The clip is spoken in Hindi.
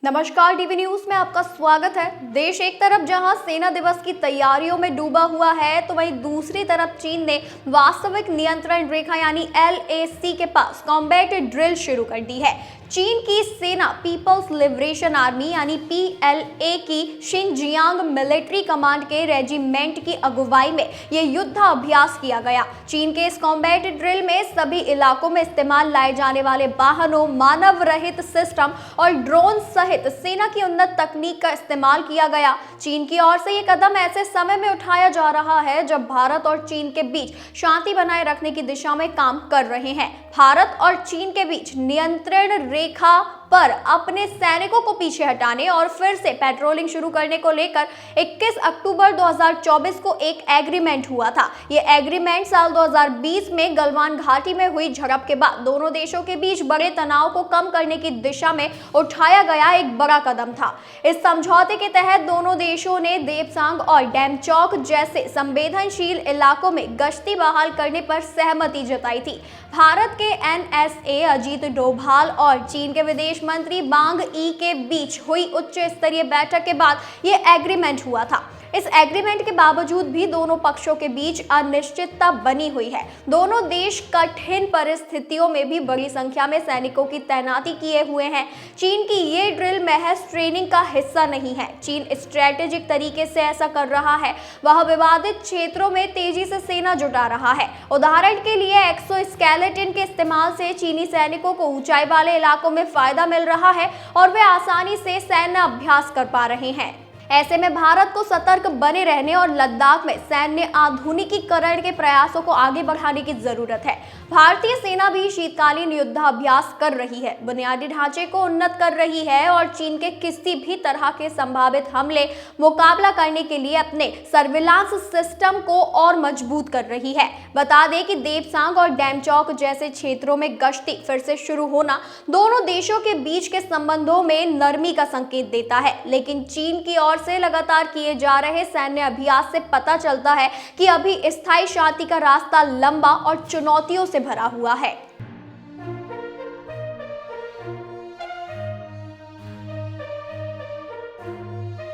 नमस्कार, डीवी न्यूज में आपका स्वागत है। देश एक तरफ जहां सेना दिवस की तैयारियों में डूबा हुआ है, तो वहीं दूसरी तरफ चीन ने वास्तविक नियंत्रण रेखा यानी LAC के पास कॉम्बैट ड्रिल शुरू कर दी है। चीन की सेना पीपल्स लिबरेशन आर्मी यानी PLA की शिनजियांग मिलिट्री कमांड के रेजिमेंट की अगुवाई में यह युद्धाभ्यास किया गया। चीन के इस कॉम्बैट ड्रिल में सभी इलाकों में इस्तेमाल लाए जाने वाले वाहनों, मानव रहित सिस्टम और ड्रोन सहित सेना की उन्नत तकनीक का इस्तेमाल किया गया। चीन की ओर से ये कदम ऐसे समय में उठाया जा रहा है जब भारत और चीन के बीच शांति बनाए रखने की दिशा में काम कर रहे हैं। भारत और चीन के बीच नियंत्रण रेखा पर अपने सैनिकों को पीछे हटाने और फिर से पेट्रोलिंग शुरू करने को लेकर 21 अक्टूबर 2024 को एक एग्रीमेंट हुआ था। ये एग्रीमेंट साल 2020 में गलवान घाटी में हुई झड़प के बाद दोनों देशों के बीच बड़े तनाव को कम करने की दिशा में उठाया गया एक बड़ा कदम था। इस समझौते के तहत दोनों देशों ने देपसांग और डेमचौक जैसे संवेदनशील इलाकों में गश्ती बहाल करने पर सहमति जताई थी। भारत के NSA अजीत डोभाल और चीन के विदेश मंत्री वांग यी के बीच हुई उच्च स्तरीय बैठक के बाद यह एग्रीमेंट हुआ था। इस एग्रीमेंट के बावजूद भी दोनों पक्षों के बीच अनिश्चितता बनी हुई है। दोनों देश कठिन परिस्थितियों में भी बड़ी संख्या में सैनिकों की तैनाती किए हुए हैं। चीन की ये ड्रिल महज ट्रेनिंग का हिस्सा नहीं है। चीन स्ट्रेटेजिक तरीके से ऐसा कर रहा है। वह विवादित क्षेत्रों में तेजी से सेना जुटा रहा है। उदाहरण के लिए एक्सोस्केलेटन के इस्तेमाल से चीनी सैनिकों को ऊंचाई वाले इलाकों में फायदा मिल रहा है और वे आसानी से सैन्य अभ्यास कर पा रहे हैं। ऐसे में भारत को सतर्क बने रहने और लद्दाख में सैन्य आधुनिकीकरण के प्रयासों को आगे बढ़ाने की जरूरत है। भारतीय सेना भी शीतकालीन युद्धाभ्यास कर रही है, बुनियादी ढांचे को उन्नत कर रही है और चीन के किसी भी तरह के संभावित हमले मुकाबला करने के लिए अपने सर्विलांस सिस्टम को और मजबूत कर रही है। बता दें कि देपसांग और डेमचौक जैसे क्षेत्रों में गश्ती फिर से शुरू होना दोनों देशों के बीच के संबंधों में नरमी का संकेत देता है, लेकिन चीन की ओर से लगातार किए जा रहे सैन्य अभ्यास से पता चलता है कि अभी स्थायी शांति का रास्ता लंबा और चुनौतियों से भरा हुआ है।